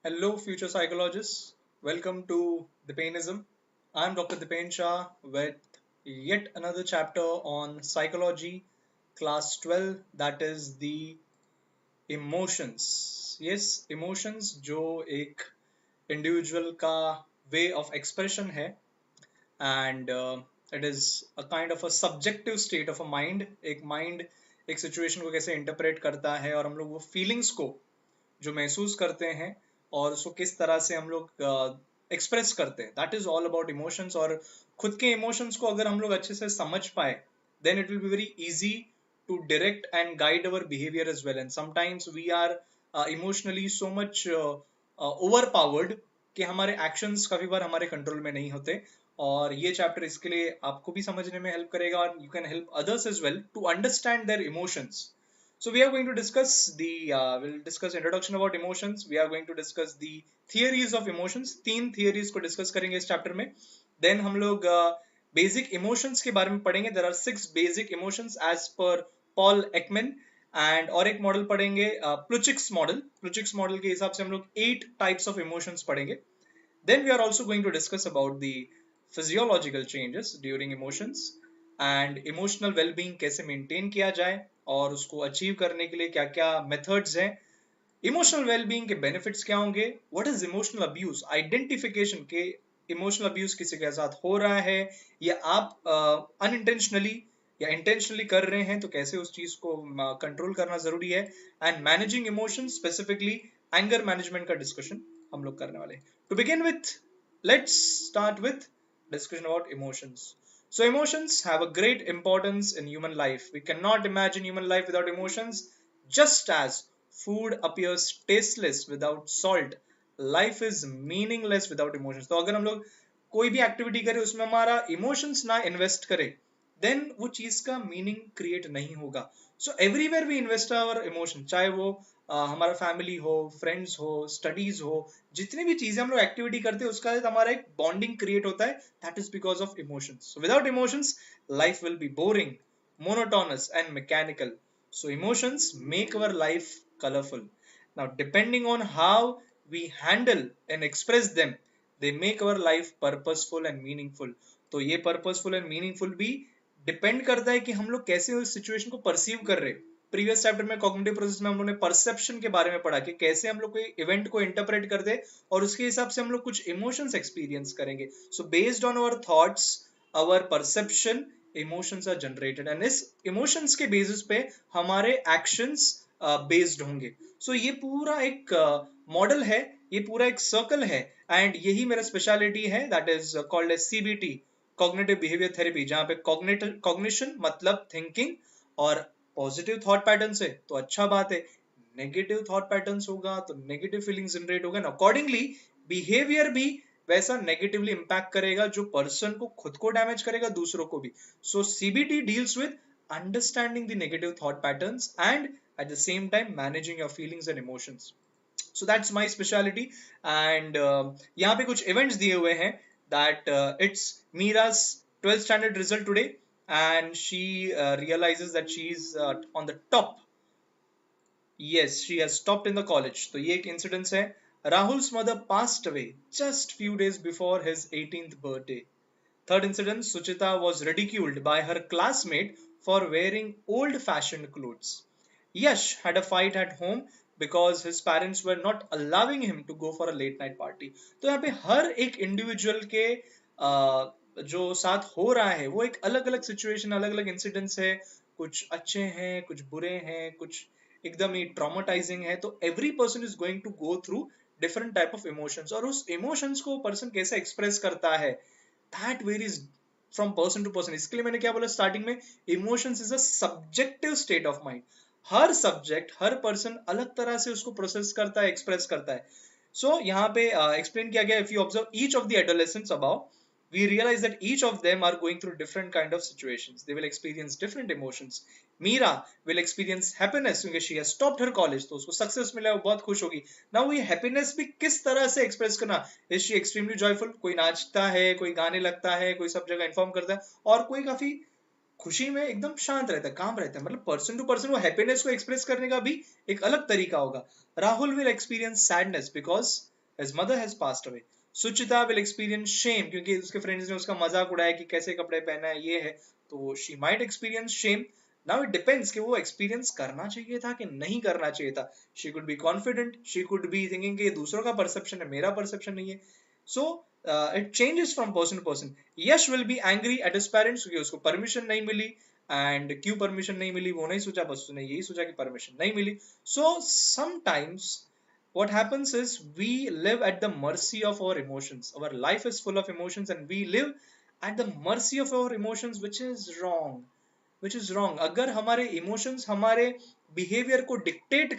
Hello, future psychologists. Welcome to Dipenism. I'm Dr. Dipen Shah with yet another chapter on psychology, class 12, that is the emotions. Yes, emotions जो एक individual का way of expression है and it is a kind of a subjective state of a mind. एक mind एक situation को कैसे interpret करता है और हम लोग वो feelings को जो महसूस करते हैं और उसको किस तरह से हम लोग एक्सप्रेस करते हैं, that is all about emotions. और खुद के इमोशंस को अगर हम लोग अच्छे से समझ पाए then it will be very easy to direct and guide our behaviour as well. And sometimes we are emotionally so much overpowered कि हमारे एक्शंस काफी बार हमारे कंट्रोल में नहीं होते। और ये चैप्टर इसके लिए आपको भी समझने में हेल्प करेगा और you can help others as well to understand their emotions. So we are going to discuss we'll discuss introduction about emotions. We are going to discuss the theories of emotions. तीन theories को discuss करेंगे इस chapter में. Then हम लोग basic emotions के बारे में पढ़ेंगे. There are 6 basic emotions as per Paul Ekman. And और एक मॉडल पढ़ेंगे Plutchik's model. Plutchik's model के हिसाब से हम लोग 8 types of emotions पढ़ेंगे. Then we are also going to discuss about the physiological changes during emotions and emotional well-being कैसे maintain किया जाए और उसको अचीव करने के लिए क्या क्या मेथड्स हैं। इमोशनल वेलबींग के बेनिफिट्स क्या होंगे, what is emotional abuse, identification के इमोशनल अब्यूज किसी के साथ हो रहा है या आप अनइंटेंशनली या इंटेंशनली कर रहे हैं तो कैसे उस चीज को कंट्रोल करना जरूरी है। And managing emotions, specifically anger management का डिस्कशन हम लोग करने वाले हैं। To begin with, let's start with discussion about emotions. So emotions have a great importance in human life. We cannot imagine human life without emotions. Just as food appears tasteless without salt, life is meaningless without emotions. तो अगर हम लोग कोई भी activity करें उसमें हमारा emotions ना इन्वेस्ट करें देन वो चीज का मीनिंग क्रिएट नहीं होगा। So everywhere we invest our emotion, चाहे वो हमारा फैमिली हो, फ्रेंड्स हो, स्टडीज हो, जितनी भी चीजें हम लोग एक्टिविटी करते हैं उसका हमारा एक बॉन्डिंग क्रिएट होता है, that is because of emotions. So without emotions life will be boring, monotonous and mechanical. So emotions make our life colorful. Now depending on how we handle and express them, they make our life purposeful and meaningful. तो ये purposeful and meaningful भी depend करता है कि हम लोग कैसे उस सिचुएशन को परसीव कर रहे हैं। प्रीवियस चैप्टर में कॉग्निटिव प्रोसेस में हम लोग ने परसेप्शन के बारे में पढ़ा कि कैसे हम लोग कोई इवेंट को इंटरप्रेट करते हैं और उसके हिसाब से हम लोग कुछ इमोशंस एक्सपीरियंस करेंगे। So based on our thoughts, our perception, emotions are generated and इस इमोशंस के बेसिस पे हमारे एक्शंस बेस्ड होंगे। सो ये पूरा एक मॉडल है, ये पूरा एक सर्कल है एंड यही मेरा स्पेशलिटी है, that is called as CBT, cognitive behaviour therapy, जहां पे कॉग्निशन मतलब थिंकिंग और पॉजिटिव थॉट पैटर्न है तो अच्छा बात है, नेगेटिव थॉट पैटर्न्स होगा तो नेगेटिव फीलिंग्स जनरेट होगा, अकॉर्डिंगली बिहेवियर भी वैसा नेगेटिवली इंपैक्ट करेगा जो पर्सन को खुद को डैमेज करेगा, दूसरों को भी। So CBT deals with understanding the negative thought patterns and at the same time managing your feelings and emotions. So that's my speciality and यहाँ पे कुछ इवेंट्स दिए हुए हैं that it's Mira's 12th standard result today and she realizes that she's on the top. Yes, she has topped in the college. तो ये एक incident है। Rahul's mother passed away just few days before his 18th birthday. Third incident, Suchita was ridiculed by her classmate for wearing old-fashioned clothes. Yash had a fight at home because his parents were not allowing him to go for a late night party. तो यहाँ पे हर एक individual के जो साथ हो रहा है वो एक अलग अलग सिचुएशन, अलग अलग इंसिडेंट्स है, कुछ अच्छे हैं, कुछ बुरे हैं, कुछ एकदम ही ट्रॉमेटाइजिंग है। तो every person is going to go through different type of emotions और उस इमोशंस को पर्सन कैसे एक्सप्रेस करता है that varies from person to person. इसके लिए मैंने क्या बोला स्टार्टिंग में, emotions is a subjective state of mind. हर सब्जेक्ट, हर पर्सन अलग तरह से उसको प्रोसेस करता है, एक्सप्रेस करता है। सो यहाँ पे एक्सप्लेन किया गया, if you observe each of the adolescents about, we realize that each of them are going through different kind of situations. They will experience different emotions. Meera will experience happiness क्योंकि she has topped her college, तो उसको success मिला, वो बहुत खुश होगी। Now ये happiness भी किस तरह से express करना, is she extremely joyful, कोई नाचता है, कोई गाने लगता है, कोई सब जगह इन्फॉर्म करता है, और कोई काफी खुशी में एकदम शांत रहता है, काम रहता है। मतलब पर्सन टू पर्सन वो हैप्पीनेस को एक्सप्रेस करने का भी एक अलग तरीका होगा। Rahul will experience sadness because his mother has passed away. Suchita will experience shame क्योंकि उसके फ्रेंड्स ने उसका मजाक उड़ाया कि कैसे कपड़े पहना है ये है, तो she might experience shame. Now it depends कि वो experience करना चाहिए था कि नहीं करना चाहिए था. She could be confident, she could be thinking कि दूसरों का perception है, मेरा perception नहीं है. So it changes from person to person. Yash will be angry at his parents क्योंकि उसको permission नहीं मिली, and क्यों permission नहीं मिली वो नहीं सोचा, बस उसने यही सोचा कि permission नहीं मिली. So sometimes what happens is we live at the mercy of our emotions. Our life is full of emotions and we live at the mercy of our emotions, which is wrong. Which is wrong. अगर हमारे emotions हमारे behavior को dictate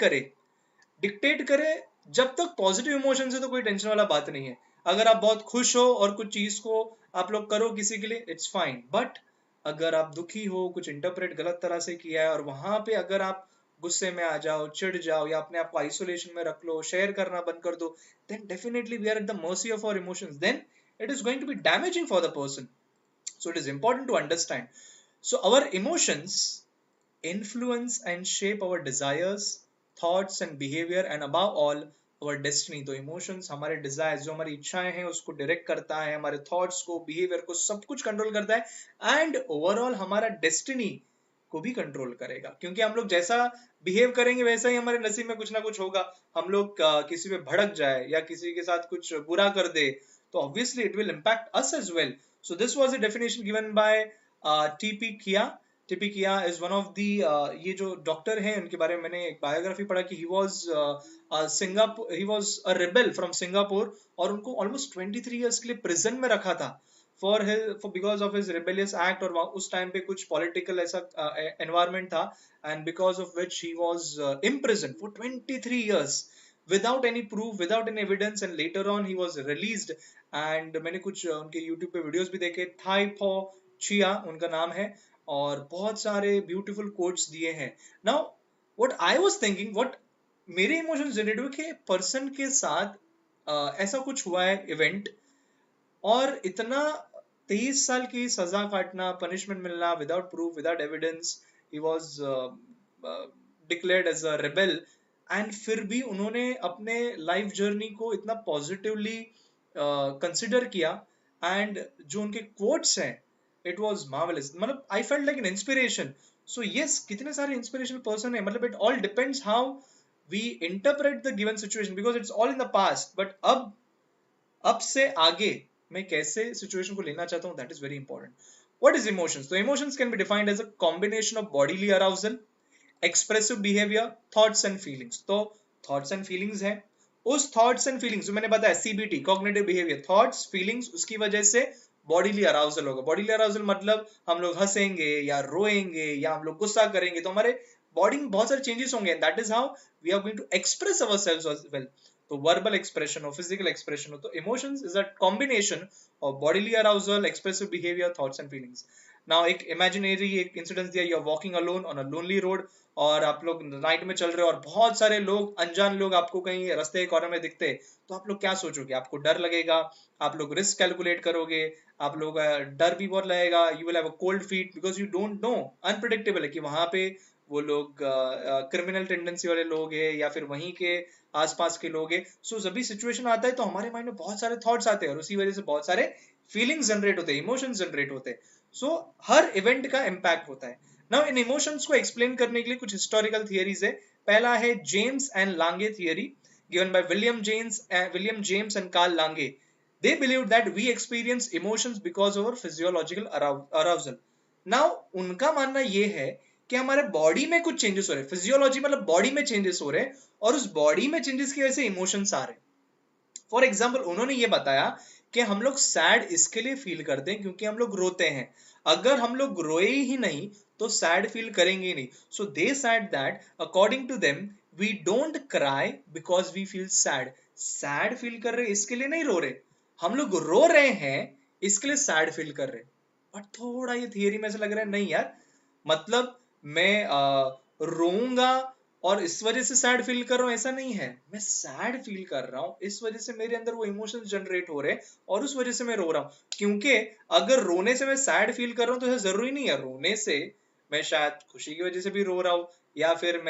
करे जब तक positive emotions है तो कोई टेंशन वाला बात नहीं है. अगर आप बहुत खुश हो और कुछ चीज को आप लोग करो किसी के लिए, इट्स फाइन. बट अगर आप दुखी हो, कुछ इंटरप्रेट गलत तरह से किया है और वहां पे अगर आप गुस्से में आ जाओ, चिढ़ जाओ या अपने आप को आइसोलेशन में रख लो, शेयर करना बंद कर दो, then definitely we are at the mercy of our emotions. Then it is going to be damaging for the person. So it is important to understand. So our emotions influence and shape our desires, thoughts and behavior, and above all our destiny. तो emotions हमारे desires, जो हमारी इच्छाएं हैं उसको direct करता है, हमारे thoughts को, behavior को, सब कुछ control करता है, and overall हमारा destiny को भी कंट्रोल करेगा. क्योंकि हम लोग जैसा बिहेव करेंगे वैसा ही हमारे नसीब में कुछ ना कुछ होगा. हम लोग किसी पे भड़क जाए या किसी के साथ कुछ बुरा कर दे तो obviously it will impact us as well. So this was a definition given by T.P. Kia. T.P. Kia is one of the ये जो डॉक्टर हैं उनके बारे में मैंने एक बायोग्राफी पढ़ा कि he was a rebel from Singapore और उनको almost 23 years के लिए prison में रखा था for because of his rebellious act. और उस टाइम पे कुछ political ऐसा environment था and because of which he was imprisoned for 23 years without any proof, without any evidence, and later on he was released. And मैंने कुछ उनके YouTube पे वीडियोस भी देखे. थाई फो चिया उनका नाम है और बहुत सारे ब्यूटीफुल कोट्स दिए हैं. Now what I was thinking, what मेरे इमोशंस जनरेट हुए कि पर्सन के साथ ऐसा कुछ हुआ है इवेंट और इतना 23 साल की सजा काटना, पनिशमेंट मिलना without proof, without evidence, he was declared as a rebel, and फिर भी उन्होंने अपने लाइफ जर्नी को इतना पॉजिटिवली कंसिडर किया. एंड जो उनके कोट्स हैं, इट वाज मार्वेलस. मतलब I felt like an inspiration. So yes, कितने सारे इंस्पिरेशनल पर्सन है. मतलब it all depends how we interpret the given situation because it's all in the past. But अब से आगे मैं कैसे सिचुएशन को लेना चाहता हूँ, that is very important. What is emotions? तो emotions can be defined as a combination of bodily arousal, expressive behaviour, thoughts and feelings. तो थॉट्स एंड फीलिंग्स है, उस थॉट्स एंड फीलिंग्स जो मैंने बताया CBT, cognitive behaviour, thoughts, feelings, उसकी वजह से बॉडीली अराउजल होगा. बॉडीली अराउजल मतलब हम लोग हंसेंगे या रोएंगे या हम लोग गुस्सा करेंगे तो हमारे बॉडी में बहुत सारे चेंजेस होंगे. And that is how we are going to express ourselves as well. तो वर्बल एक्सप्रेशन हो, फिजिकल एक्सप्रेशन हो, तो emotions is a combination of bodily arousal, expressive behaviour, thoughts and feelings. Now एक imaginary एक incidence दिया, you are walking alone on a lonely road और आप लोग नाइट में चल रहे हो और बहुत सारे लोग, अनजान लोग आपको कहीं रास्ते के कॉर्नर में दिखते, तो आप लोग क्या सोचोगे? आपको डर लगेगा, आप लोग रिस्क कैलकुलेट करोगे, आप लोग डर भी बहुत लगेगा, you will have a cold feet because you don't know. Unpredictable है कि वहां पे वो लोग क्रिमिनल टेंडेंसी वाले लोग हैं या फिर वहीं के आसपास के लोग हैं. सो जब भी सिचुएशन आता है तो हमारे माइंड में बहुत सारे थॉट्स आते हैं और उसी वजह से बहुत सारे फीलिंग्स जनरेट होते हैं, इमोशंस जनरेट होते हैं. सो हर इवेंट का इम्पैक्ट होता है. नाउ इन इमोशंस को एक्सप्लेन करने के लिए कुछ हिस्टोरिकल थियरीज है. पहला है James and Lange theory given by William James and Carl Lange. They believed that we experience emotions because of our physiological arousal. Now उनका मानना ये है कि हमारे बॉडी में कुछ चेंजेस हो रहे हैं. फिजियोलॉजी मतलब बॉडी में चेंजेस हो रहे हैं और उस बॉडी में चेंजेस की वजह से इमोशंस आ रहे हैं. फॉर एग्जाम्पल उन्होंने ये बताया कि हम लोग सैड इसके लिए फील करते हैं क्योंकि हम लोग रोते हैं. अगर हम लोग रोए ही नहीं तो सैड फील करेंगे ही नहीं. So they said that according to them we don't cry because we feel sad. Sad feel कर रहे इसके लिए नहीं रो रहे, हम लोग रो रहे हैं इसके लिए सैड फील कर रहे. बट थोड़ा ये थियरी में ऐसा लग रहा है नहीं यार, मतलब मैं रोऊंगा और इस वजह से सैड फील कर रहा हूँ, ऐसा नहीं है. मैं सैड फील कर रहा हूँ, इस वजह से मेरे अंदर वो इमोशंस जनरेट हो रहे हैं और उस वजह से मैं रो रहा हूँ. क्योंकि अगर रोने से मैं सैड फील कर रहा हूँ तो ऐसा जरूरी नहीं है रोने से मैं शायद खुशी की वजह से भी रो रहा हूँ या फिर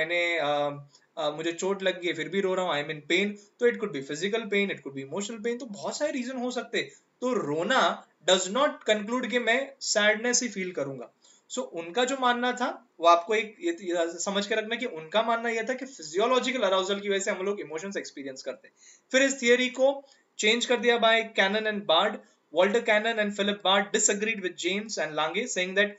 मुझे चोट लग गई है फिर भी रो रहा हूँ, आई एम इन पेन, तो it could be physical pain, it could be emotional pain, तो बहुत सारे रीजन हो सकते हैं। तो रोना डज नॉट कंक्लूड कि मैं सैडनेस ही फील करूंगा। सो उनका जो मानना था वो आपको ये समझ के रखना कि उनका मानना यह था कि फिजियोलॉजिकल अराउजल की वजह से हम लोग इमोशंस एक्सपीरियंस करते हैं। फिर इस थियरी को चेंज कर दिया by Cannon and Bard. Walter Cannon and Philip Bard disagreed with James and Lange, saying that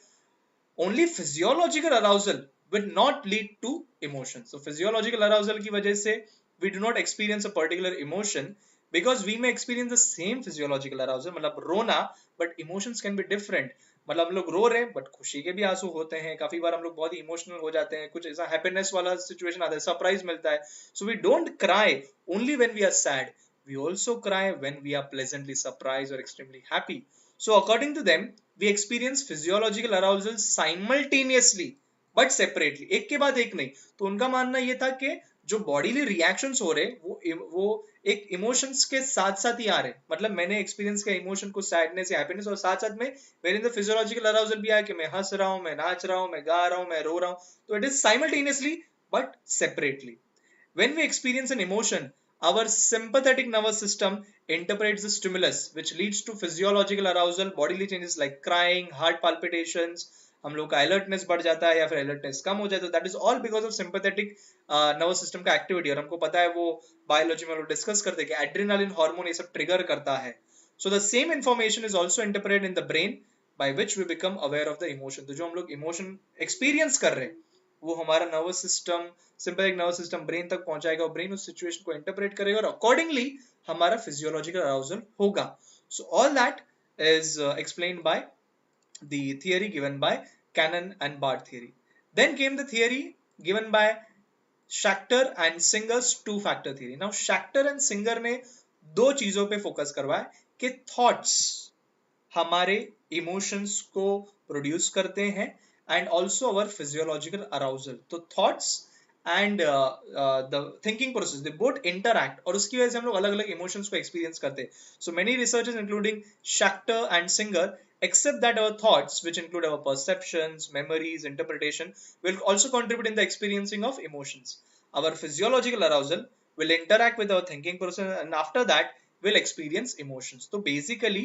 only physiological arousal will not lead to emotion. So physiological arousal की वजह से we do not experience a particular emotion because we may experience the same physiological arousal, मतलब रोना, but emotions can be different. मतलब हम लोग रो रहे हैं बट खुशी के भी आंसू होते हैं, काफी बार हम लोग बहुत ही इमोशनल हो जाते हैं, कुछ ऐसा हैप्पीनेस वाला सिचुएशन आता है, सरप्राइज मिलता है। So we don't cry only when we are sad, we also cry when we are pleasantly surprised or extremely happy. So according to them, we experience physiological arousal simultaneously but separately, एक के बाद एक नहीं। तो उनका मानना ये था कि जो बॉडीली रिएक्शंस हो रहे वो एक इमोशंस के साथ साथ ही आ रहे, मतलब मैंने एक्सपीरियंस किया इमोशन को, सैडनेस या हैप्पीनेस, और साथ साथ में मेरे अंदर फिजियोलॉजिकल अराउजल भी आया कि मैं हंस रहा हूँ, मैं नाच रहा हूँ, मैं गा रहा हूँ, मैं रो रहा हूँ। तो it is simultaneously but separately. When we experience an emotion, our sympathetic nervous system interprets the stimulus, which leads to physiological arousal, bodily changes like crying, heart palpitations, हम लोग का alertness बढ़ जाता है या फिर alertness कम हो जाता है। That is all because of sympathetic nervous system का activity। और हमको पता है वो बायोलॉजी में हम लोग डिस्कस करते हैं कि एड्रेनालिन हार्मोन ये सब ट्रिगर करता है। So the same information is also interpreted in the brain by which we become aware of the emotion। तो जो हम लोग इमोशन एक्सपीरियंस कर रहे हैं वो हमारा nervous system, sympathetic nervous system brain तक पहुंचाएगा और ब्रेन उस सिचुएशन को इंटरप्रेट करेगा और अकॉर्डिंगली हमारा फिजियोलॉजिकल अराउजल होगा। So all that is explained bye the theory given by Cannon and Bard theory. Then came the theory given by Schachter and Singer's two-factor theory. Now Schachter and Singer ने दो चीजों पे focus करवाया कि thoughts हमारे emotions को produce करते हैं and also our physiological arousal. तो thoughts and the thinking process they both interact और उसकी वजह से हम लोग अलग अलग इमोशंस को एक्सपीरियंस करते हैं। So many researchers including Schachter and Singer accept that our thoughts, which include our perceptions, memories, interpretation, will also contribute in the experiencing of emotions. Our physiological arousal will interact with our thinking process and after that we'll experience emotions. तो basically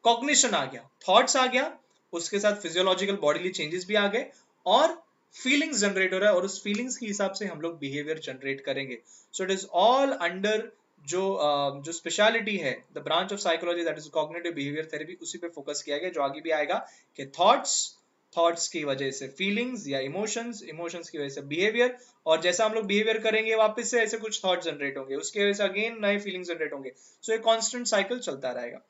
cognition आ गया, thoughts आ गया, उसके साथ physiological bodily changes भी आ गए और feelings generate हो रहा है और उस फीलिंग्स के हिसाब से हम लोग बिहेवियर जनरेट करेंगे। सो इट इज ऑल अंडर जो स्पेशलिटी है the branch of psychology that is cognitive behaviour therapy, उसी पे फोकस किया गया, जो आगे भी आएगा कि थॉट्स की वजह से फीलिंग्स या इमोशंस की वजह से बिहेवियर, और जैसा हम लोग बिहेवियर करेंगे वापस से ऐसे कुछ थॉट्स जनरेट होंगे, उसकी वजह से अगेन नए फीलिंग्स जनरेट होंगे। सो एक कांस्टेंट साइकिल चलता रहेगा।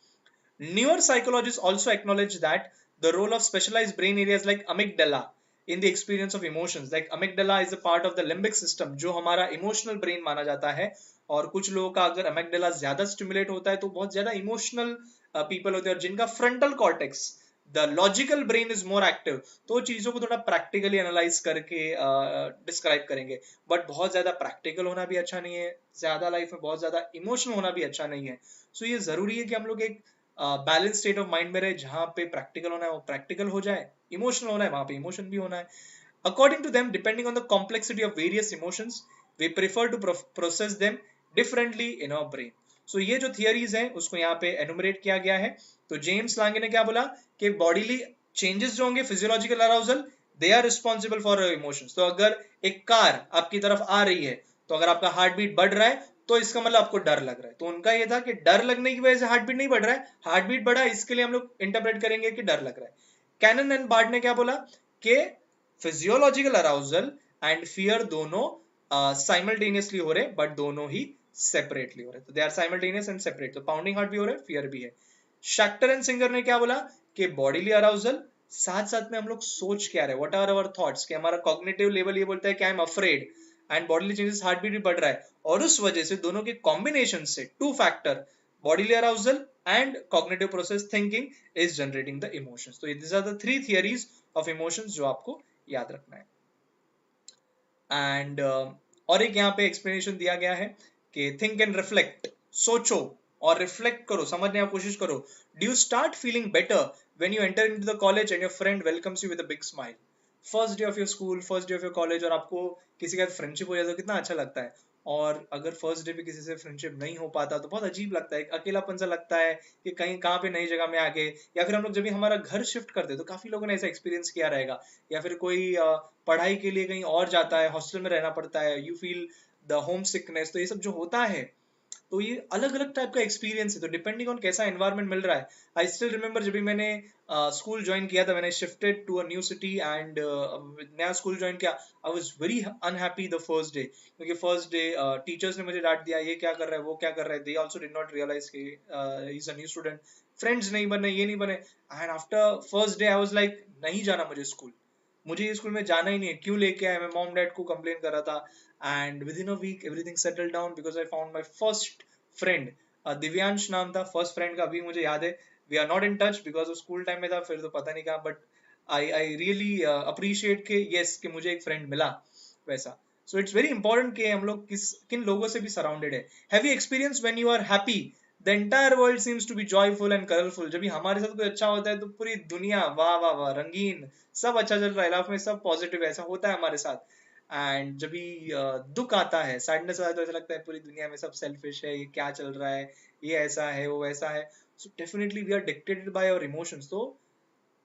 Newer psychologists also acknowledge that the role of specialized brain areas like amygdala in the experience of emotions, like amygdala is a part of the limbic system जो हमारा emotional brain माना जाता है, और कुछ लोगों का अगर amygdala ज्यादा stimulate होता है तो बहुत ज्यादा emotional people होते हैं, और जिनका frontal cortex the logical brain is more active, तो चीजों को थोड़ा practically analyze करके describe करेंगे। बट बहुत ज्यादा practical होना भी अच्छा नहीं है, ज्यादा लाइफ में बहुत ज्यादा emotional होना भी अच्छा नहीं है। सो ये जरूरी है कि हम लोग एक बैलेंस स्टेट ऑफ माइंड में रहे, जहां पे प्रैक्टिकल होना है वो प्रैक्टिकल हो जाए, इमोशनल होना है वहां पे इमोशन भी होना है। According to them, depending on the complexity of various emotions, we prefer to process them differently in our brain. So ये जो थियरीज हैं उसको यहाँ पे एनुमरेट किया गया है। तो जेम्स लांगे ने क्या बोला कि बॉडीली चेंजेस जो होंगे physiological arousal, they are responsible for emotions. तो अगर एक कार आपकी तरफ आ रही है तो अगर आपका हार्ट बीट बढ़ रहा है तो इसका मतलब आपको डर लग रहा है। तो उनका ये था कि डर लगने की वजह से हार्ट बीट नहीं बढ़ रहा है, हार्ट बीट बढ़ा है इसके लिए हम लोग इंटरप्रेट करेंगे कि डर लग रहा है। कैनन एंड बार्ड ने क्या बोला कि फिजियोलॉजिकल अराउजल एंड फियर दोनों साइमल्टेनियसली हो रहे बट दोनों ही सेपरेटली हो रहे, तो they are simultaneous and separate. तो पाउंडिंग हार्ट भी हो रहा है, फियर भी है। शैक्टर एंड सिंगर ने क्या बोला कि बॉडीली अराउजल साथ साथ में हम लोग सोच क्या रहे, व्हाट आर आवर थॉट्स, कि हमारा कॉग्निटिव लेवल ये बोलता है कि I am afraid and bodily changes, heart beat भी बढ़ रहा है, और उस वजह से दोनों के कॉम्बिनेशन से two factor bodily arousal and cognitive process thinking is generating the emotions. तो this are the three theories of emotions जो आपको याद रखना है। एंड और एक यहाँ पे एक्सप्लेनेशन दिया गया है कि थिंक एंड रिफ्लेक्ट, सोचो और रिफ्लेक्ट करो, समझने की कोशिश करो। Do you start feeling better when you enter into the college and your friend welcomes you with a big smile? First day of your school, first day of your college, और आपको किसी का friendship हो जाता है तो कितना अच्छा लगता है। और अगर फर्स्ट डे पे किसी से फ्रेंडशिप नहीं हो पाता तो बहुत अजीब लगता है, एक अकेलापन सा लगता है कि कहीं कहाँ पे नई जगह में आके, या फिर हम लोग जब भी हमारा घर शिफ्ट करते हैं तो काफी लोगों ने ऐसा एक्सपीरियंस किया रहेगा, या फिर कोई पढ़ाई के लिए कहीं और जाता है, हॉस्टल में रहना पड़ता है, you feel the home sickness, तो ये सब जो होता है, तो ये अलग अलग टाइप का एक्सपीरियंस है, तो डिपेंडिंग ऑन कैसा एनवायरनमेंट मिल रहा है। आई स्टिल रिमेंबर जब भी मैंने स्कूल ज्वाइन किया था, मैंने shifted to a new city and नया स्कूल ज्वाइन किया, I was very unhappy the first day, क्योंकि फर्स्ट डे टीचर्स ने मुझे डांट दिया, ये क्या कर रहा है, वो क्या कर रहा है, they also did not realise कि he is a new student, friends नहीं बने, ये नहीं बने, and after first day I was like नहीं जाना मुझे स्कूल, मुझे ये स्कूल में जाना ही नहीं है, क्यों लेके आया, मैं मॉम डैड को कंप्लेन कर रहा था। And with in a week everything settle down because I found my first friend, Divyansh नाम था फर्स्ट फ्रेंड का, अभी मुझे याद है। We are not in touch because वो स्कूल टाइम में था, फिर तो पता नहीं कहा, बट आई रियली अप्रिशिएट के यस कि मुझे एक फ्रेंड मिला वैसा। सो इट्स वेरी इंपॉर्टेंट कि हम लोग किन लोगों से भी सराउंडेड है। Have you experience when you are happy the entire world seems to be joyful and colourful, जब भी हमारे साथ कोई अच्छा होता है तो पूरी दुनिया वाह वाह वाह रंगीन, सब अच्छा चल रहा है, लाइफ में सब पॉजिटिव है, ऐसा होता है हमारे साथ। एंड जब भी दुख आता है, सैडनेस आता है, तो ऐसा लगता है पूरी दुनिया में सब सेल्फिश है, ये क्या चल रहा है, ये ऐसा है, वो वैसा है। So definitely we are dictated by our emotions. तो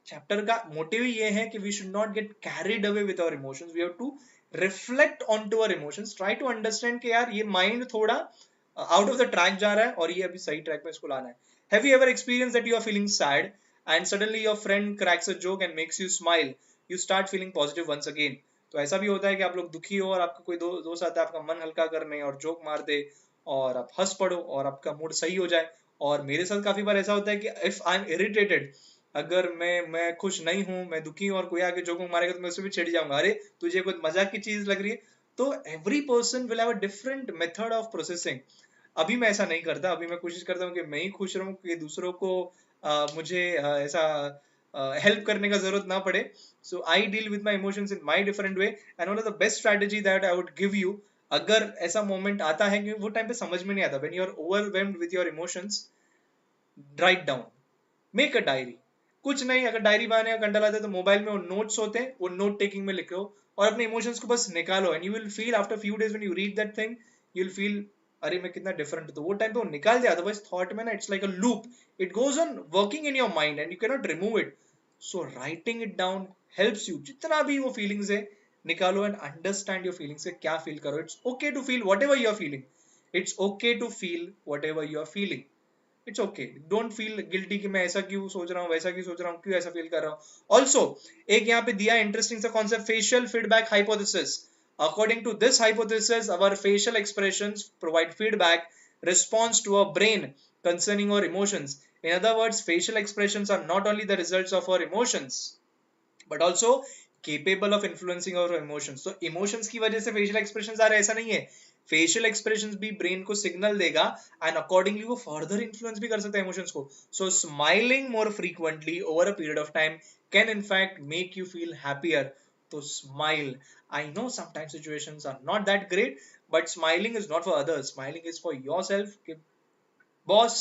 चैप्टर का मोटिव ही ये है कि we should not get carried away with our emotions, we have to reflect on to our emotions, try to understand कि यार ये माइंड थोड़ा आउट ऑफ द ट्रैक जा रहा है और ये अभी सही ट्रैक में इसको लाना है। Have you ever experience that you are feeling sad and suddenly your friend cracks a joke and makes you smile, you start feeling positive once again. तो ऐसा भी होता है कि आप लोग दुखी हो और आपका कोई दोस्त आता है आपका मन हल्का करने और जोक मार दे और आप हंस पड़ो और आपका मूड सही हो जाए। और मेरे साथ काफी बार ऐसा होता है कि इफ आई एम इरिटेटेड, अगर मैं खुश नहीं हूं, मैं दुखी हूं और कोई आके जोक मारेगा तो मैं उससे भी चिढ़ जाऊंगा, अरे तुझे कोई मजाक की चीज लग रही है। तो every person will have a different method of processing. अभी मैं ऐसा नहीं करता, अभी मैं कोशिश करता हूँ कि मैं ही खुश रहूं, कि दूसरों को मुझे ऐसा हेल्प करने का जरूरत ना पड़े। So I deal with my emotions in my different way, and one of the best strategy that I would give you, अगर ऐसा मोमेंट आता है कि वो टाइम पे समझ में नहीं आता, when you are overwhelmed with your emotions, write down, make a diary. कुछ नहीं, अगर डायरी बनाने का कंटा लाते तो मोबाइल में वो नोट्स होते हैं, वो नोट टेकिंग में लिखो और अपने इमोशंस को बस निकालो, and you will feel after few days when you read that thing, you will feel अरे मैं कितना डिफरेंट हूं। तो वो टाइम पे वो निकाल दिया, अदरवाइज थॉट में ना it's like a loop, it goes on working in your mind and you can not remove it. So writing it down helps you, जितना भी वो फीलिंग्स है निकालो एंड अंडरस्टैंड योर फीलिंग्स, क्या फील करो, it's okay to feel whatever you are feeling, it's okay to feel whatever you are feeling, it's okay, don't feel guilty कि मैं ऐसा क्यों सोच रहा हूँ, वैसा क्यों सोच रहा हूँ, क्यों ऐसा फील कर रहा हूँ। ऑल्सो एक यहाँ पे दिया इंटरेस्टिंग सा concept, facial feedback hypothesis. According to this hypothesis our facial expressions provide feedback response to our brain concerning our emotions. In other words, facial expressions are not only the results of our emotions but also capable of influencing our emotions. तो emotions की वजह से facial expressions आ रहे, ऐसा नहीं है, facial expressions भी brain को signal देगा and accordingly वो further influence भी कर सकता है emotions को. So smiling more frequently over a period of time can in fact make you feel happier. तो smile. I know sometimes situations are not that great, but smiling is not for others. Smiling is for yourself. Boss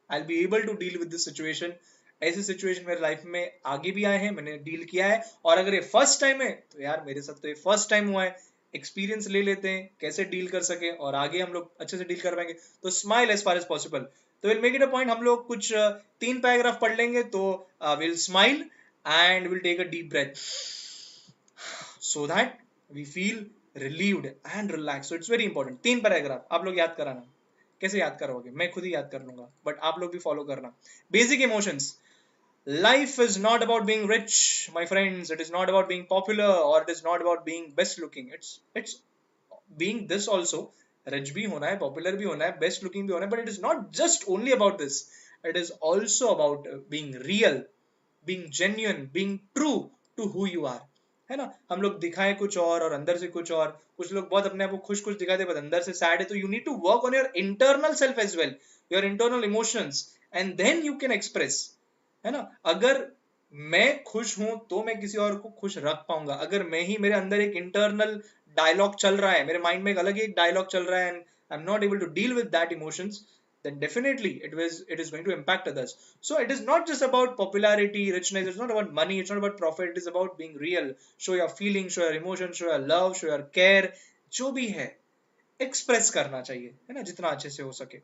I be able to deal with this situation. ऐसे situation मेरे life में आगे भी आए हैं, मैंने deal किया है, और अगर ये फर्स्ट टाइम है तो यार मेरे साथ तो ये फर्स्ट टाइम हुआ है, एक्सपीरियंस ले लेते हैं कैसे डील कर सके और आगे हम लोग अच्छे से डील कर पाएंगे। तो smile as far as possible. तो will make it a point, हम लोग कुछ 3 पैराग्राफ पढ़ लेंगे, तो will smile and will take a deep breath so that we feel relieved and relaxed. So it's very important. 3 paragraph आप लोग याद कराना। कैसे याद करोगे, मैं खुद ही याद कर लूंगा, बट आप लोग भी फॉलो करना। Basic emotions. Life is not about being rich, my friends. It is not about being popular, or it is not about being best looking. It's being this also. Rich भी होना है, popular भी होना है, best looking भी होना है, but it is not just only about this. It is also about being real, being genuine, being true to who you are. है ना, हम लोग दिखाएं कुछ और अंदर से कुछ और। कुछ लोग बहुत अपने आप को खुश खुश दिखाते हैं, अंदर से सैड है। तो you need to work on your internal self as well, your internal emotions, and then you can express. है ना, अगर मैं खुश हूं तो मैं किसी और को खुश रख पाऊंगा। अगर मैं ही, मेरे अंदर एक इंटरनल डायलॉग चल रहा है, मेरे माइंड में एक अलग ही एक डायलॉग चल रहा है, and I am not able to deal with that emotions, then definitely it is going to impact others. So it is not just about popularity, richness, it's not about money, it's not about profit, it is about being real. Show your feelings, show your emotions, show your love, show your care, जो भी है express करना चाहिए, है ना, जितना अच्छे से हो सके.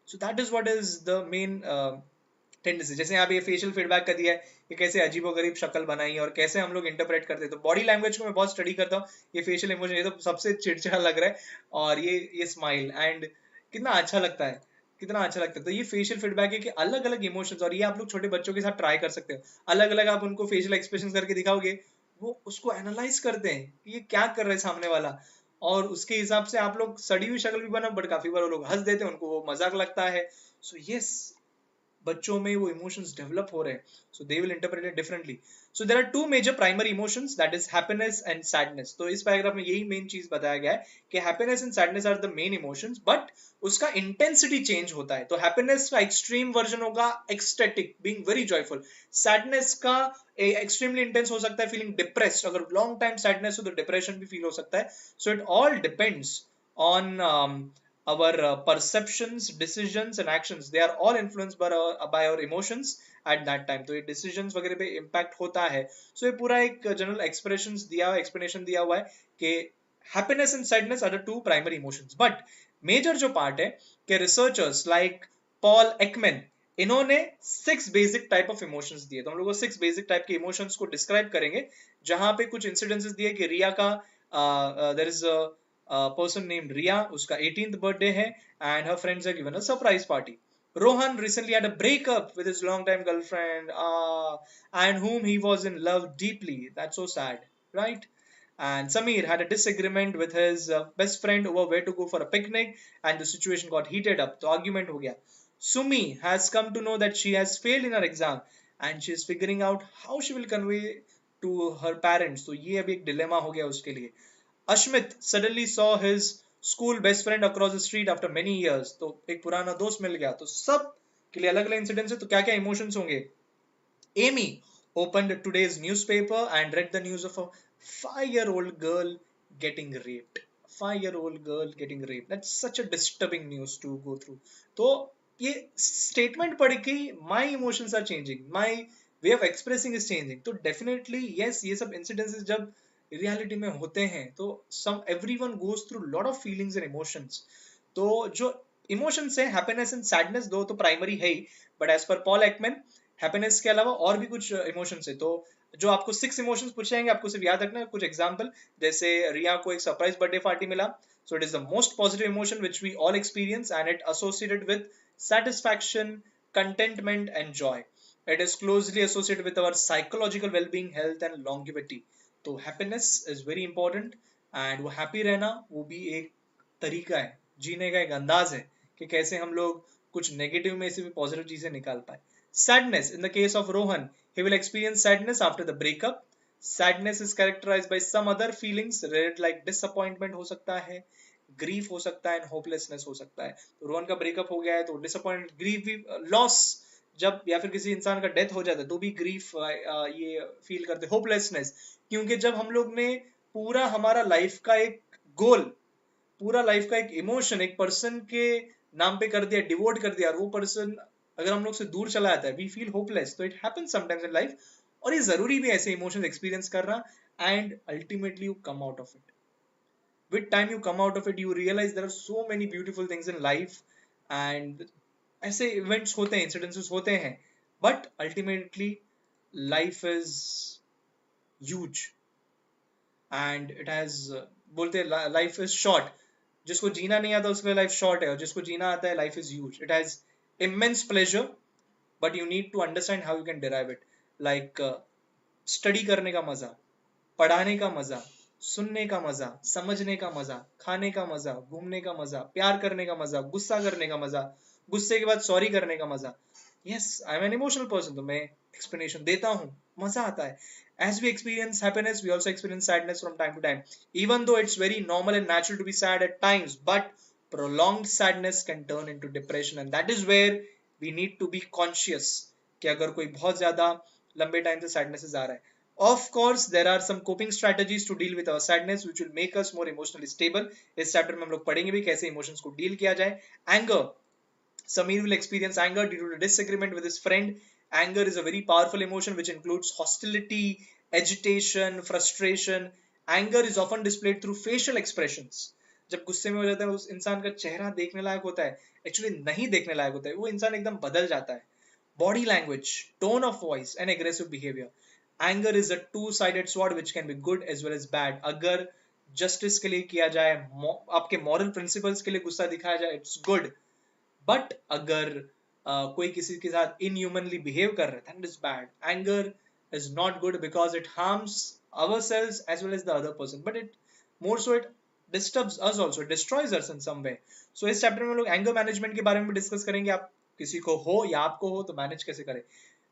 So that is what is the main tendency. जैसे यहाँ पे ये फेशियल फीडबैक का दिया है कि कैसे अजीबोगरीब शक्ल बनाई और कैसे हम लोग इंटरप्रेट करते हैं. तो बॉडी लैंग्वेज को मैं बहुत स्टडी करता हूँ. ये फेशियल इमोशन, ये तो सबसे चिड़चिड़ा लग रहा है, और ये स्माइल एंड कितना अच्छा लगता है, कितना अच्छा लगता है. तो ये फेशियल फीडबैक है कि अलग अलग इमोशंस, और ये आप लोग छोटे बच्चों के साथ ट्राई कर सकते हो. अलग अलग आप उनको फेशियल एक्सप्रेशन करके दिखाओगे, वो उसको एनालाइज करते हैं कि ये क्या कर रहे हैं सामने वाला, और उसके हिसाब से आप लोग सड़ी हुई शक्ल भी बना, बट काफी बार वो लोग हंस देते हैं, उनको वो मजाक लगता है. सो यस, बच्चों में वो इमोशंस डेवलप हो रहे हैं, so they will interpret it differently. So there are two major primary emotions, that is happiness and sadness. तो इस पैराग्राफ में यही मेन चीज बताया गया है कि happiness and sadness are the main emotions, but उसका इंटेंसिटी चेंज होता है. तो हैप्पीनेस का एक्सट्रीम वर्जन होगा ecstatic, being very joyful. Sadness का एक्सट्रीमली इंटेंस हो सकता है फीलिंग डिप्रेस्ड. अगर लॉन्ग टाइम सैडनेस हो तो डिप्रेशन भी फील हो सकता है. So it all depends on our perceptions, decisions and actions. They are all influenced by our emotions at that time. तो ये decisions वगैरह पे impact होता है. So ये पूरा एक general expressions दिया हुआ, explanation दिया हुआ है कि happiness and sadness are the two primary emotions. But major जो part है कि researchers like Paul Ekman, इन्होंने 6 बेसिक टाइप ऑफ इमोशंस दिए. तो हम लोग 6 बेसिक टाइप के इमोशंस को डिस्क्राइब करेंगे, जहां पे कुछ इंसिडेंसेस दिए कि रिया का there is person named Ria, उसका 18th birthday है, and her friends are given a surprise party. Rohan recently had a breakup with his longtime girlfriend, and whom he was in love deeply. That's so sad, right? And Samir had a disagreement with his best friend over where to go for a picnic, and the situation got heated up. तो argument हो गया. Sumi has come to know that she has failed in her exam, and she is figuring out how she will convey to her parents. तो ये अभी एक dilemma हो गया उसके लिए. Ashmit suddenly saw his school best friend across the street after many years. तो एक पुराना दोस्त मिल गया. तो सब के लिए अलग अलग इंसिडेंट्स है. तो क्या क्या इमोशंस होंगे. Amy opened today's newspaper and read the news of a 5-year-old girl getting raped. 5-year-old girl getting raped. That's such a disturbing news to go through. तो ये स्टेटमेंट पढ़ के my emotions are changing, my way of expressing is changing. तो definitely yes, ये सब incidences जब reality में होते हैं तो some everyone goes through lot of feelings and emotions. तो जो इमोशंस है हैप्पीनेस एंड सैडनेस, दो तो प्राइमरी है ही, but as per Paul Ekman happiness के अलावा और भी कुछ इमोशंस है. तो जो आपको 6 इमोशंस पूछेंगे, आपको सिर्फ याद रखना है कुछ एग्जांपल. जैसे रिया को एक सरप्राइज बर्थडे पार्टी मिला, so it is the most positive emotion which we all experience, and it associated with satisfaction, contentment and joy. It is closely associated with our psychological well-being, health and longevity. तो happiness is very important, and वो happy रहना वो भी एक तरीका है, जीने का एक अंदाज है कि कैसे हम लोग कुछ नेगेटिव में से भी पॉजिटिव चीजें निकाल पाए. Sadness, in the case of Rohan, he will experience sadness after the breakup. Sadness is characterised by some other feelings related like disappointment हो सकता है, ग्रीफ हो सकता है एंड होपलेसनेस हो सकता है. तो रोहन का ब्रेकअप हो गया है तो डिसअपॉइंटमेंट, ग्रीफ भी, लॉस जब या फिर किसी इंसान का डेथ हो जाता है तो भी ग्रीफ ये फील करते. होपलेसनेस, क्योंकि जब हम लोग ने पूरा हमारा लाइफ का एक गोल, पूरा लाइफ का एक इमोशन एक पर्सन के नाम पे कर दिया, डिवोट कर दिया, और वो पर्सन अगर हम लोग से दूर चला जाता है, वी फील होपलेस. तो it happens sometimes in life, और ये जरूरी भी ऐसे इमोशंस एक्सपीरियंस करना, and ultimately you come out of it. With time you come out of it, you realise there are so many beautiful things in life, and ऐसे events होते हैं, incidences होते हैं, but ultimately life is huge and it has, बोलते हैं life is short. जिसको जीना नहीं आता उसके लिए लाइफ शॉर्ट है, और जिसको जीना आता है life is huge. It has immense pleasure, but you need to understand how you can derive it. Like study करने का मजा, पढ़ाने का मजा, सुनने का मजा, समझने का मजा, खाने का मजा, घूमने का मजा, प्यार करने का मजा, गुस्सा करने का मजा, गुस्से के बाद सॉरी करने का मजा. Yes, I am an emotional person, तो मैं एक्सप्लेनेशन देता हूँ, मजा आता है. As we experience happiness, we also experience sadness from time to time. Even though it's very normal and natural to be sad at times, but prolonged sadness can turn into depression, and that is where we need to be conscious कि अगर कोई बहुत ज्यादा लंबे time से sadnesses आ रहा है. Of course, there are some coping strategies to deal with our sadness, which will make us more emotionally stable. इस chapter में हम लोग पढ़ेंगे भी कैसे emotions को deal किया जाए. Anger, Samir will experience anger due to a disagreement with his friend. Anger is a very powerful emotion which includes hostility, agitation, frustration. Anger is often displayed through facial expressions. जब गुस्से में हो जाता है उस इंसान का चेहरा देखने लायक होता है, एक्चुअली नहीं देखने लायक होता है, वो इंसान एकदम बदल जाता है. Body language, tone of voice, and aggressive behavior. Anger is a two-sided sword which can be good as well as bad. अगर justice के लिए किया जाए, आपके moral principles के लिए गुस्सा दिखाया जाए, it's good. बट अगर कोई किसी के साथ इनह्यूमनली बिहेव कर रहा है that is bad. Anger is not good because it harms ourselves as well as the other person, but it more so it disturbs us also, it destroys us in some way. So इस chapter में हम लोग anger management के बारे में discuss करेंगे. आप किसी को हो या आपको हो तो मैनेज कैसे करें.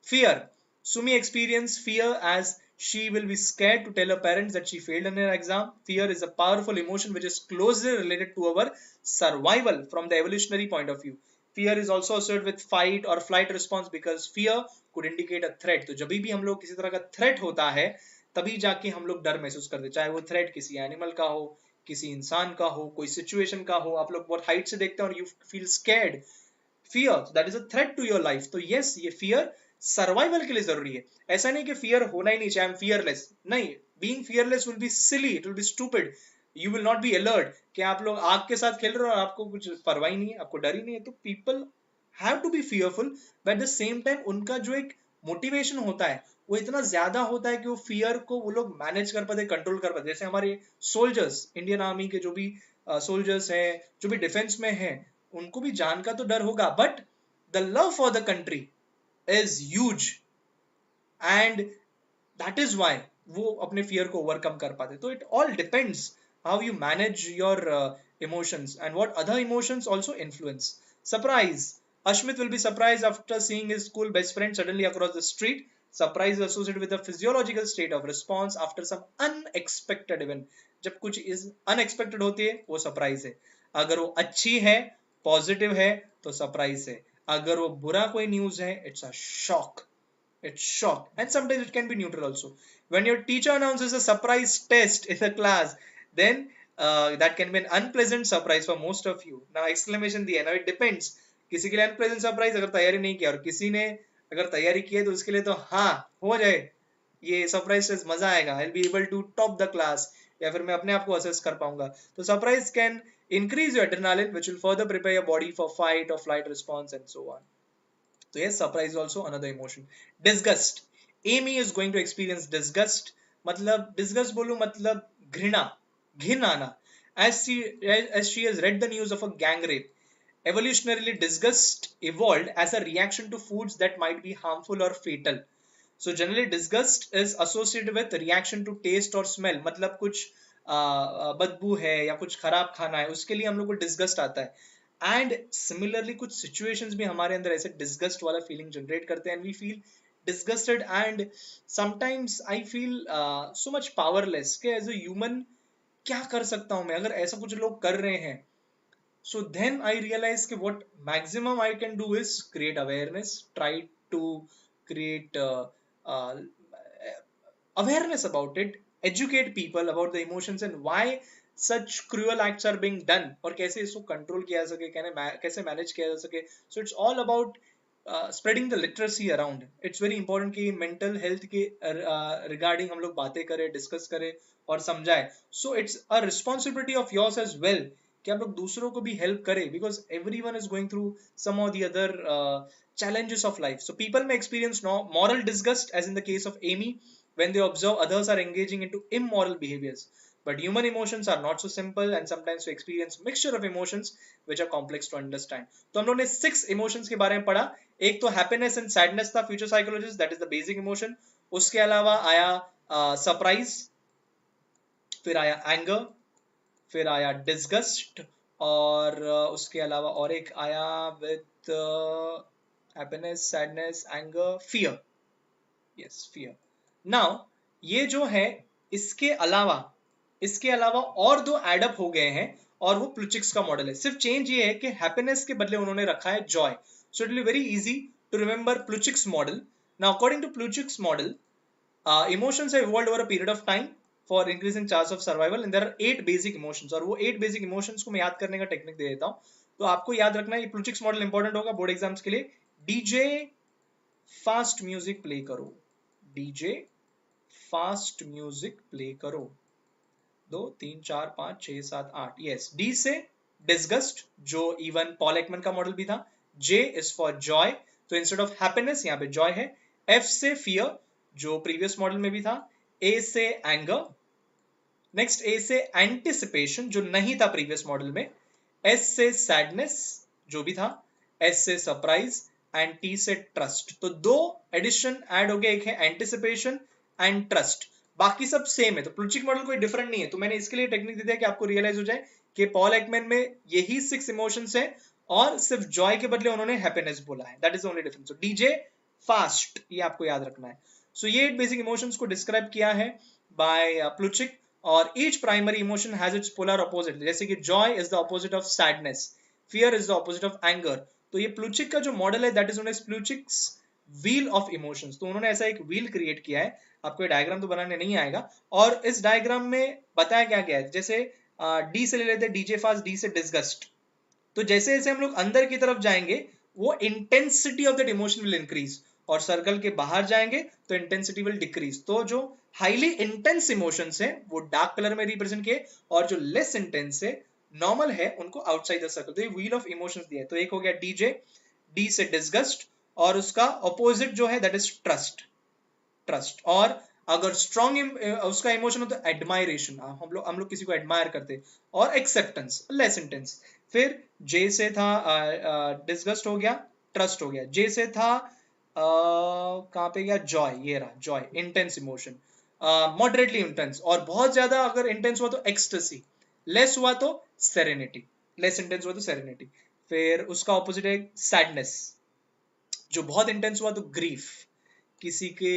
Fear. Sumi experienced fear as she will be scared to tell her parents that she failed in her exam. Fear is a powerful emotion which is closely related to our survival from the evolutionary point of view. Fear is also associated with fight or flight response because fear could indicate a threat. तो जब भी हम लोग किसी तरह का threat होता है तभी जाके हम लोग डर महसूस करते, चाहे वो थ्रेट किसी एनिमल का हो, किसी इंसान का हो, कोई सिचुएशन का हो. आप लोग बहुत हाइट से देखते हैं और you feel scared. Fear that is a threat to your life. तो यस, ये फियर सर्वाइवल के लिए जरूरी है. ऐसा नहीं कि फियर होना ही नहीं चाहिए, आई एम फियरलेस. नहीं, being fearless will be silly, it will be stupid. You will not be alert. कि आप लोग आग के साथ खेल रहे हो और आपको कुछ परवाह ही नहीं है, आपको डर ही नहीं है. तो people have to be fearful, but at the same time उनका जो एक मोटिवेशन होता है वो इतना ज्यादा होता है कि वो फियर को वो लोग मैनेज कर पाते, कंट्रोल कर पाते. जैसे हमारे सोल्जर्स, इंडियन आर्मी के जो भी सोल्जर्स हैं, जो भी डिफेंस में हैं, उनको भी जान का तो डर होगा, but the love for the country is huge and that is why वो अपने फियर को ओवरकम कर पाते. तो it all depends how you manage your emotions and what other emotions also influence. Surprise. Ashmit will be surprised after seeing his school best friend suddenly across the street. Surprise is associated with a physiological state of response after some unexpected event. जब कुछ इस unexpected होती है वो surprise है. अगर वो अच्छी है, पॉजिटिव है, तो सरप्राइज है. अगर वो बुरा कोई न्यूज है, it's a shock. It's shock, and sometimes it can be neutral also. When your teacher announces a surprise test in the class, then that can be an unpleasant surprise for most of you. Now exclamation दिया. Now it depends. किसी के लिए unpleasant surprise अगर तैयारी नहीं किया, और किसी ने अगर तैयारी की है तो उसके लिए तो हाँ हो जाए, ये सरप्राइज से मजा आएगा, I will be able to top the class, या फिर मैं अपने आप को असेस कर पाऊंगा. तो surprise can increase your adrenaline which will further prepare your body for fight or flight response and so on. So yes, surprise is also another emotion. Disgust. Amy is going to experience disgust. मतलब disgust बोलूं मतलब घृणा, घिन आना. As she has read the news of a gang rape. Evolutionarily, disgust evolved as a reaction to foods that might be harmful or fatal. So generally, disgust is associated with reaction to taste or smell. मतलब कुछ बदबू है या कुछ खराब खाना है, उसके लिए हम लोग को डिस्गस्ट आता है. एंड सिमिलरली कुछ सिचुएशंस भी हमारे अंदर ऐसे डिस्गस्ट वाला फीलिंग जनरेट करते हैं, and we feel disgusted, and sometimes I feel so much powerless कि एज अ ह्यूमन क्या कर सकता हूँ मैं अगर ऐसा कुछ लोग कर रहे हैं. So then I realized that what maximum I can do is create awareness, try to create uh, awareness about it, educate people about the emotions and why such cruel acts are being done, और कैसे इसको control किया जा सके, कैसे manage किया जा सके. So it's all about spreading the literacy around. It's very important कि mental health के regarding हम लोग बातें करें, डिस्कस करें और समझाएं. So it's a responsibility of yours as well कि आप लोग दूसरों को भी हेल्प करें, because everyone is going through some or the other challenges of life. So people may experience moral disgust as in the case of Amy when they observe others are engaging into immoral behaviors. But human emotions are not so simple, and sometimes we experience mixture of emotions which are complex to understand. तो हम लोग ने 6 emotions के बारे में पढ़ा. एक तो happiness and sadness था, future psychologist, that is the basic emotion. उसके अलावा आया surprise, फिर आया anger, फिर आया disgust, और उसके अलावा और एक आया with happiness, sadness, anger, fear. Yes, fear. Now ये जो है इसके अलावा और 2 एडअप हो गए हैं, और वो प्लूचिक्स का मॉडल है. सिर्फ चेंज ये है कि हैप्पीनेस के बदले उन्होंने रखा है joy. So it will be very easy to remember Plutchik's model. Now according to Plutchik's model, emotions have evolved over a period of time for increasing chance of survival, and there are 8 basic emotions, और वो 8 basic emotions को मैं याद करने का technique दे देता हूँ. तो आपको याद रखना है ये प्लूचिक्स मॉडल इंपॉर्टेंट होगा बोर्ड एग्जाम्स के लिए। डीजे फास्ट म्यूजिक प्ले करो, डीजे फास्ट म्यूजिक प्ले करो। 2 3 4 5 6 7 8, यस। डी से डिस्गस्ट, जो इवन पॉल एकमैन का मॉडल भी था। जे इज फॉर जॉय, तो इंस्टेड ऑफ हैप्पीनेस यहाँ पे जॉय है। एफ से फियर, जो प्रीवियस मॉडल में भी था। ए से एंगर, नेक्स्ट ए से एंटिसिपेशन, जो नहीं था प्रीवियस मॉडल में। एस से सैडनेस, जो भी था। एस से सरप्राइज एंड टी से ट्रस्ट। तो दो एडिशन ऐड हो गया, एक है एंटिसिपेशन एंड ट्रस्ट, बाकी सब सेम है। तो प्लूचिक मॉडल कोई डिफरेंट नहीं है। तो मैंने इसके लिए टेक्निक दे दिया कि आपको रियलाइज हो जाए कि पॉल एकमैन में यही 6 इमोशंस है और सिर्फ जॉय के बदले उन्होंने हैप्पीनेस बोला है, that is only difference. so, DJ fast, ये आपको याद रखना है। सो ये 8 बेसिक इमोशंस को डिस्क्राइब किया है बाय प्लूचिक, और each primary emotion has its polar opposite, जैसे कि joy is the opposite of sadness, fear is the opposite of anger. तो ये प्लूचिक का जो मॉडल है that is known as Plutchik's wheel of emotions. तो उन्होंने ऐसा एक व्हील क्रिएट किया है, आपको ये डायग्राम तो बनाने नहीं आएगा। और इस डायग्राम में बताया क्या गया है, जैसे डी से ले लेते हैं डीजे फास्ट, डी से डिस्गस्ट। तो जैसे जैसे हम लोग अंदर की तरफ जाएंगे वो intensity of that emotion will increase, और सर्कल के बाहर जाएंगे तो इंटेंसिटी विल डिक्रीज। तो जो हाईली इंटेंस इमोशंस है वो डार्क कलर में रिप्रेजेंट किए, और जो लेस इंटेंस है, नॉर्मल है, उनको आउटसाइड द सर्कल। तो ये व्हील ऑफ इमोशंस दिया है। तो एक हो गया डीजे, डी से डिस्गस्ट, और उसका अपोजिट जो है दैट इज ट्रस्ट, ट्रस्ट। और अगर स्ट्रॉन्ग उसका इमोशन हो तो एडमायरेशन, हम लोग किसी को एडमायर करते, और एक्सेप्टेंस, लेस इंटेंस। फिर जे से था डिस्गस्ट हो गया, ट्रस्ट हो गया। जे से था कहाँ पे गया, जॉय, ये रहा Joy, intense emotion, moderately intense, और बहुत ज्यादा अगर इंटेंस हुआ तो एक्सटेसी, लेस हुआ तो सेरेनिटी, लेस इंटेंस हुआ तो सेरेनिटी। फिर उसका ऑपोजिट है सैडनेस, जो बहुत इंटेंस हुआ तो ग्रीफ, किसी के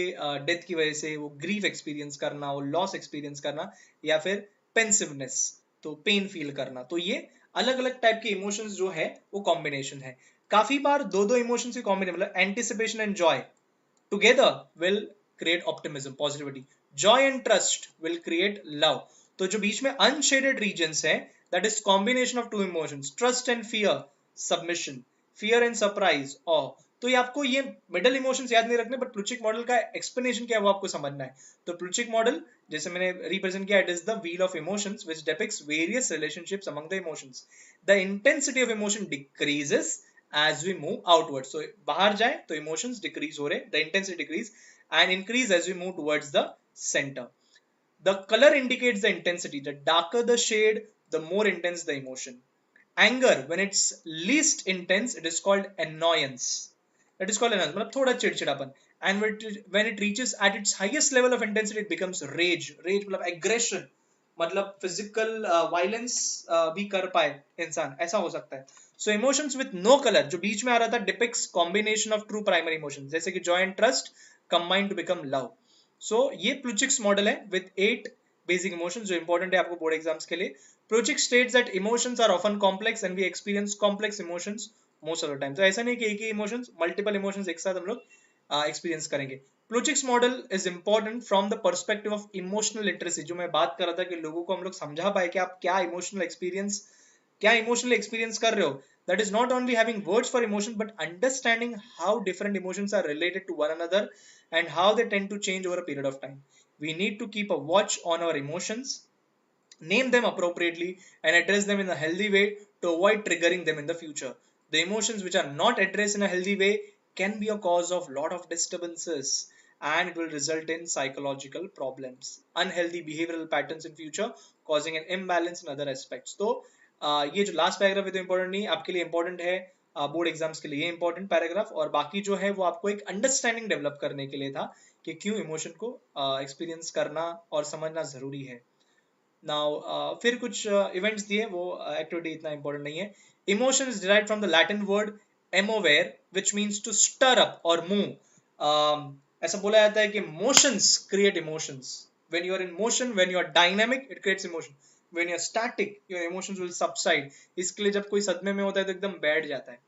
डेथ की वजह से वो ग्रीफ एक्सपीरियंस करना, वो लॉस एक्सपीरियंस करना, या फिर पेंसिवनेस, तो पेन फील करना। तो ये अलग अलग टाइप के इमोशंस जो है वो कॉम्बिनेशन है। काफी बार दो दो इमोशंस की कॉम्बिनेशन, मतलब anticipation and joy together will create optimism, positivity. Joy and trust will create love. तो जो बीच में अनशेडेड रीजन्स है that is combination of two emotions, trust and fear, submission, fear and surprise, awe. तो ये आपको ये मिडल इमोशंस याद नहीं रखने, बट प्लूचिक मॉडल का एक्सप्लेनेशन क्या है वो आपको समझना है। तो प्लूचिक मॉडल जैसे मैंने रिप्रेजेंट किया, it is the wheel of emotions which depicts various relationships among the emotions. The intensity of emotion decreases as we move outward. So बाहर जाए तो emotions decrease हो रहे, the intensity decrease, and increase as we move towards the center. The color indicates the intensity. The darker the shade, the more intense the emotion. Anger, when it's least intense, it is called annoyance. It is called annoyance, मतलब थोड़ा चिड़चिड़ापन. And when it reaches at its highest level of intensity, it becomes rage. Rage मतलब aggression, मतलब physical violence भी कर पाए इंसान, ऐसा हो सकता है। So emotions with no colour, जो बीच में आ रहा था, depicts combination of two primary emotions, जैसे कि joy and trust combine to become love. So ये प्लूचिक्स मॉडल है विद 8 बेसिक इमोशंस, जो इंपॉर्टेंट है आपको बोर्ड एग्जाम्स के लिए। Plutchik states that emotions are often complex and we experience complex emotions most of the time. तो ऐसा नहीं कि एक ही इमोशंस, मल्टीपल इमोशंस एक साथ हम लोग एक्सपीरियंस करेंगे। Plutchik's model is important from the perspective of emotional literacy, जो मैं बात कर रहा था कि लोगों को हम लोग समझा पाए कि आप क्या इमोशनल एक्सपीरियंस कर रहे हो। That is not only having words for emotion, but understanding how different emotions are related to one another and how they tend to change over a period of time. We need to keep a watch on our emotions, name them appropriately, and address them in a healthy way to avoid triggering them in the future. The emotions which are not addressed in a healthy way can be a cause of lot of disturbances, and it will result in psychological problems, unhealthy behavioral patterns in future, causing an imbalance in other aspects. So ये जो last paragraph है तो important नहीं, आपके लिए important है board exams के लिए इंपॉर्टेंट पैराग्राफ, और बाकी जो है वो आपको एक अंडरस्टैंडिंग डेवलप करने के लिए था कि क्यों इमोशन को एक्सपीरियंस करना और समझना जरूरी है। नाउ फिर कुछ इवेंट्स दिए, वो एक्टिविटी इतना इंपॉर्टेंट नहीं है। Emotion is derived from the Latin word emovere which means to stir up और मूव। ऐसा बोला जाता है कि motions create emotions. When you are in motion, when you are dynamic, it creates emotion. When you're static, your emotions will subside. इसके लिए जब कोई सदमे में होता है तो एकदम बैठ जाता है।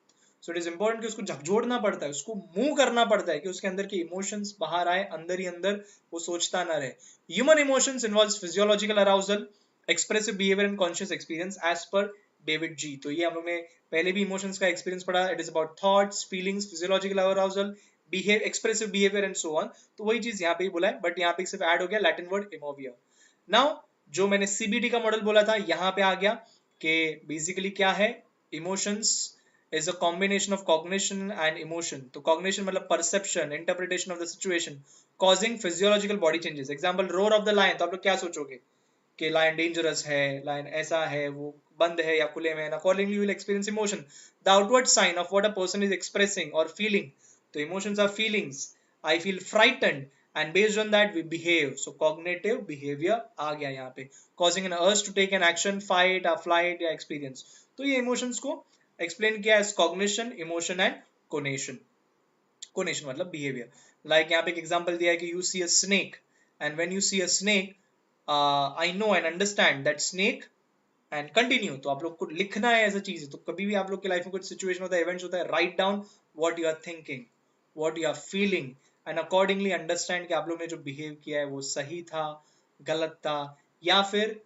So it is important कि उसको झकझोड़ना पड़ता है, उसको मूव करना पड़ता है कि उसके अंदर के इमोशंस बाहर आए, अंदर ही अंदर वो सोचता ना रहे। Human emotions involves physiological arousal, expressive behavior and conscious experience as per David ji. तो ये हम लोग ने पहले भी इमोशंस का एक्सपीरियंस पढ़ा। It is about thoughts, feelings, physiological arousal, behave, expressive behaviour and so on. तो वही चीज यहाँ पे ही बोला है, बट यहाँ पे सिर्फ ऐड हो गया लैटिन वर्ड इमोविया। नाउ जो मैंने सीबीटी का मॉडल बोला था यहाँ पे आ गया कि बेसिकली क्या है, emotions is a combination of cognition and emotion. तो cognition मतलब perception, interpretation of the situation, causing physiological body changes. Example, roar of the lion. तो आप लोग क्या सोचोगे कि लायन डेंजरस है, लायन ऐसा है, वो बंद है या खुले में, accordingly you will experience emotion. The outward sign of what a person is expressing और फीलिंग। तो emotions are feelings. I feel frightened and based on that we behave. So cognitive behaviour आ गया यहाँ पे, causing an urge to take an action, fight or flight या experience। तो ये emotions को एक्सप्लेन किया एज कॉग्निशन, इमोशन एंड कोनेशन। कोनेशन मतलब बिहेवियर। लाइक यहाँ पे एक एग्जांपल दिया है कि you see a snake and when you see a snake I know and understand that snake and continue. तो आप लोग को लिखना है ऐसा चीज। तो कभी भी आप लोग की लाइफ में कुछ सिचुएशन होता है, इवेंट्स होता है, write down what you are thinking, what you are feeling and accordingly understand कि आप लोग ने जो बिहेव किया है वो सही था, गलत था, या फिर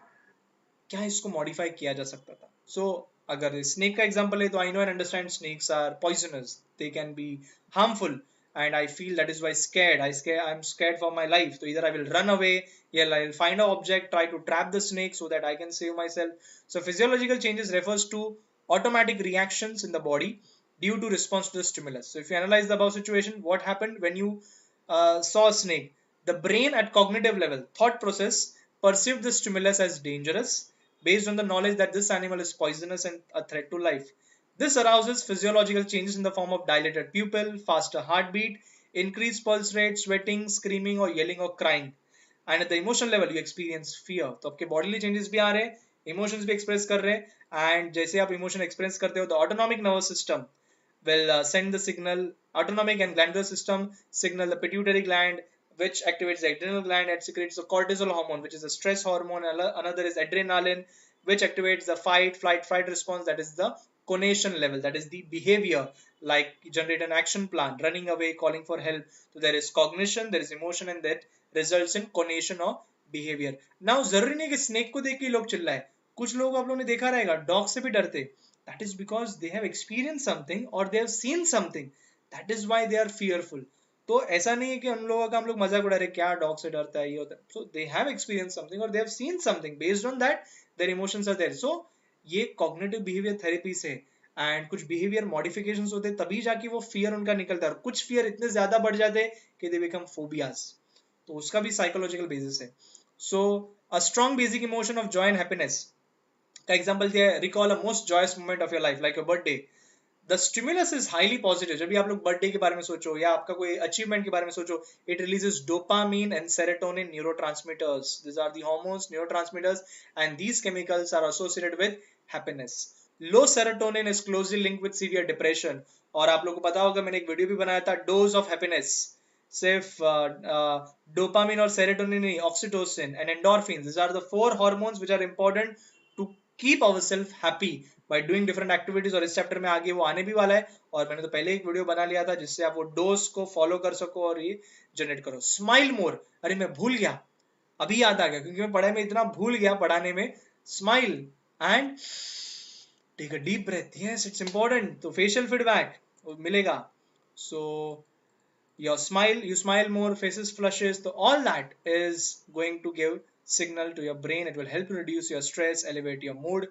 क्या इसको मॉडिफाई किया जा सकता था। सो अगर स्नेक का एग्जांपल है तो I know and understand snakes are poisonous, they can be harmful and I feel that is why I'm scared for my life. So either I will run away, yeah, I will find an object, try to trap the snake so that I can save myself. So physiological changes refers to automatic reactions in the body due to response to the stimulus. So if you analyze the above situation, what happened when you saw a snake? The brain at cognitive level, thought process, perceived the stimulus as dangerous based on the knowledge that this animal is poisonous and a threat to life. This arouses physiological changes in the form of dilated pupil, faster heartbeat, increased pulse rate, sweating, screaming or yelling or crying. And at the emotional level you experience fear. तो आपके bodily changes भी आ रहे हैं, emotions भी express कर रहे हैं, and जैसे आप emotion express करते हो, the autonomic nervous system will send the signal, autonomic and glandular system signal the pituitary gland, which activates the adrenal gland and secretes the cortisol hormone, which is a stress hormone. Another is adrenaline, which activates the fight, flight, fight response, that is the conation level, that is the behavior, like generate an action plan, running away, calling for help. So there is cognition, there is emotion, and that results in conation or behavior. Now जरूरी नहीं कि snake को देख के लोग चिल्लाए, कुछ लोग आप लोगों ने देखा रहेगा डॉग से भी डरते। that is because they have experienced something or they have seen something, that is why they are fearful. तो ऐसा नहीं है कि हम लोगों का हम लोग मजाक उड़ा रहे क्या डॉग से डरता है ये होता है। so they have experienced something or they have seen something, based on that their emotions are there. so ये कॉग्निटिव बिहेवियर थेरेपी से एंड कुछ बिहेवियर मॉडिफिकेशंस होते हैं तभी जाके वो फियर उनका निकलता है, और कुछ फियर इतने ज्यादा बढ़ जाते हैं कि दे बिकम फोबियाज। तो उसका भी साइकोलॉजिकल बेसिस है। So a strong basic emotion of joy and happiness का एग्जांपल दिया है, recall a most joyous moment of your life like your birthday. The stimulus is highly positive. जब भी आप लोग बर्थडे के बारे में सोचो या आपका कोई अचीवमेंट के बारे में सोचो, it releases dopamine and serotonin neurotransmitters. This are the hormones, neurotransmitters, and these chemicals are associated with happiness. Low serotonin is closely linked with severe depression. और आप लोगों को पता होगा मैंने एक वीडियो भी बनाया था, डोज ऑफ हैप्पीनेस। सिर्फ डोपामिन और सेरोटोनिन नहीं, oxytocin and endorphin, this are the four hormones which are important to keep ourself happy by doing different activities. और इस चैप्टर में आगे वो आने भी वाला है, और मैंने तो पहले एक वीडियो बना लिया था जिससे आप वो डोज को फॉलो कर सको और ये जनरेट करो। स्माइल मोर, अरे मैं भूल गया, अभी याद आ गया क्योंकि मैं पढ़ाई में इतना भूल गया पढ़ाने में। Smile and take a deep breath, yes it's important. तो फेशियल फीडबैक मिलेगा। So your smile, you smile more, faces flushes, so all that is going to give signal to your brain. It will help you reduce your stress, elevate your mood.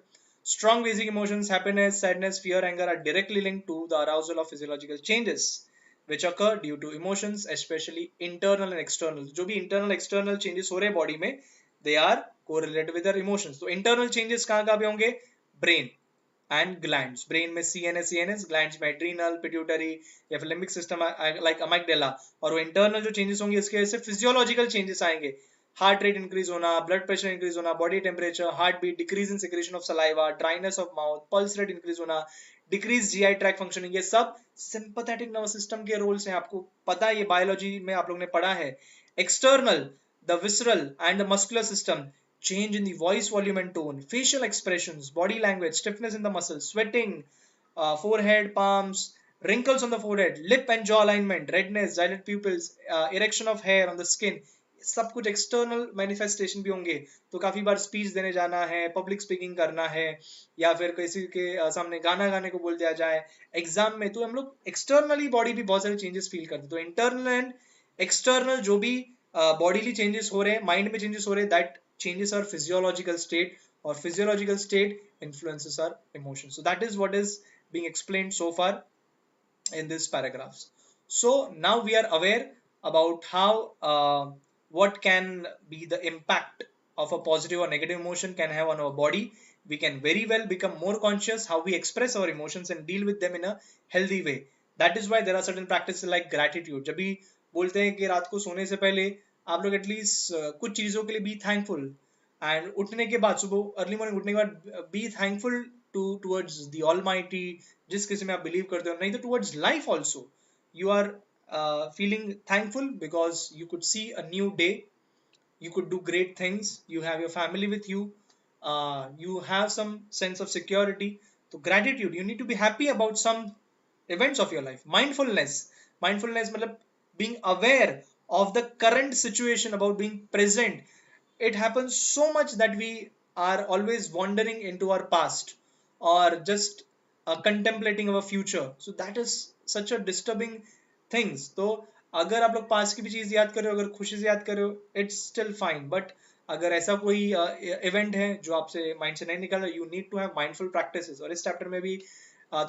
Strong basic emotions, happiness, sadness, fear, anger are directly linked to the arousal of physiological changes which occur due to emotions, especially internal and external. जो भी internal external changes हो रहे body में, they are correlated with their emotions. तो internal changes कहाँ कहाँ पे होंगे? Brain and glands. ब्रेन में CNS, ग्लैंड्स में एड्रीनल, पिट्यूटरी या फिर लिम्बिक सिस्टम लाइक अमाइगडाला। और वो इंटरनल जो चेंजेस होंगे इसके वजह से फिजियोलॉजिकल चेंजेस आएंगे, हार्ट रेट इंक्रीज होना, ब्लड प्रेशर इंक्रीज होना, body temperature, heart beat, decrease in secretion of saliva, dryness of mouth, pulse rate increase होना, डिक्रीज जीआई ट्रैक फंक्शनिंग। ये सब सिंपैथेटिक नर्वस सिस्टम के रोल्स हैं, आपको पता है, ये बायोलॉजी में आप लोग ने पढ़ा है। External, the visceral and the muscular system, change in the voice volume and tone, facial expressions, body language, stiffness in the muscles, sweating, forehead, palms, wrinkles on the forehead, lip and jaw alignment, redness, dilated pupils, erection of hair on the skin. सब कुछ external manifestation भी होंगे, तो काफी बार speech देने जाना है, public speaking करना है, या फिर किसी के सामने गाना गाने को बोल दिया जाए एग्जाम में, तो हम लोग एक्सटर्नली बॉडी भी बहुत सारे चेंजेस फील करते हैं। तो इंटरनल एंड एक्सटर्नल जो भी बॉडीली चेंजेस हो रहे हैं, माइंड में चेंजेस हो रहे हैं, that changes our physiological state, or physiological state influences our emotions. So that is what is being explained so far in these paragraphs. So now we are aware about how what can be the impact of a positive or negative emotion can have on our body. We can very well become more conscious how we express our emotions and deal with them in a healthy way. That is why there are certain practices like gratitude. जब भी बोलते हैं कि रात को सोने से पहले आप लोग एटलीस्ट कुछ चीज़ों के लिए बी थैंकफुल, एंड उठने के बाद सुबह अर्ली मॉर्निंग उठने के बाद be thankful towards the almighty, जिस किसी में आप बिलीव करते हो, नहीं तो towards life also you are feeling thankful because you could see a new day, you could do great things, you have your family with you, you have some sense of security. So gratitude, you need to be happy about some events of your life. Mindfulness matlab being aware of the current situation, about being present. It happens so much that we are always wandering into our past, or just contemplating our future. So that is such a disturbing things. तो अगर आप लोग past की भी चीज याद कर रहे हो, अगर खुशी से याद कर रहे हो, इट्स स्टिल फाइन, बट अगर ऐसा कोई इवेंट है जो आपसे माइंड से नहीं निकल रहा, you need to have mindful practices. और इस चैप्टर में भी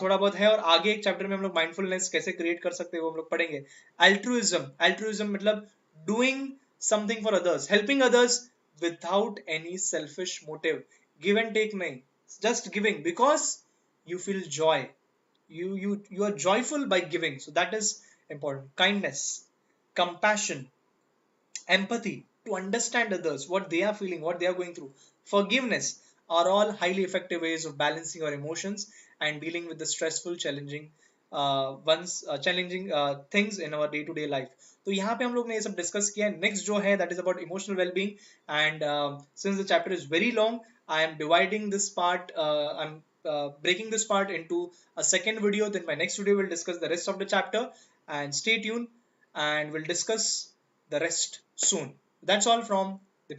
थोड़ा बहुत है, और आगे एक चैप्टर में हम लोग माइंडफुलनेस कैसे क्रिएट कर सकते हैं वो हम लोग पढ़ेंगे। अल्ट्रुइज्म मतलब doing something for others, helping others without any selfish motive, give and take nahi, just giving because you feel joy, you are joyful by giving. So that is important. Kindness, compassion, empathy, to understand others, what they are feeling, what they are going through, forgiveness, are all highly effective ways of balancing our emotions and dealing with the stressful, challenging things in our day-to-day life. तो यहाँ पे हम लोग ने ये सब discuss किया है। नेक्स्ट जो है that is about emotional wellbeing, and since the chapter is very long, I am dividing this part, I'm breaking this part into a second video. Then my next video will discuss the rest of the chapter, and stay tuned and we'll discuss the rest soon. That's all from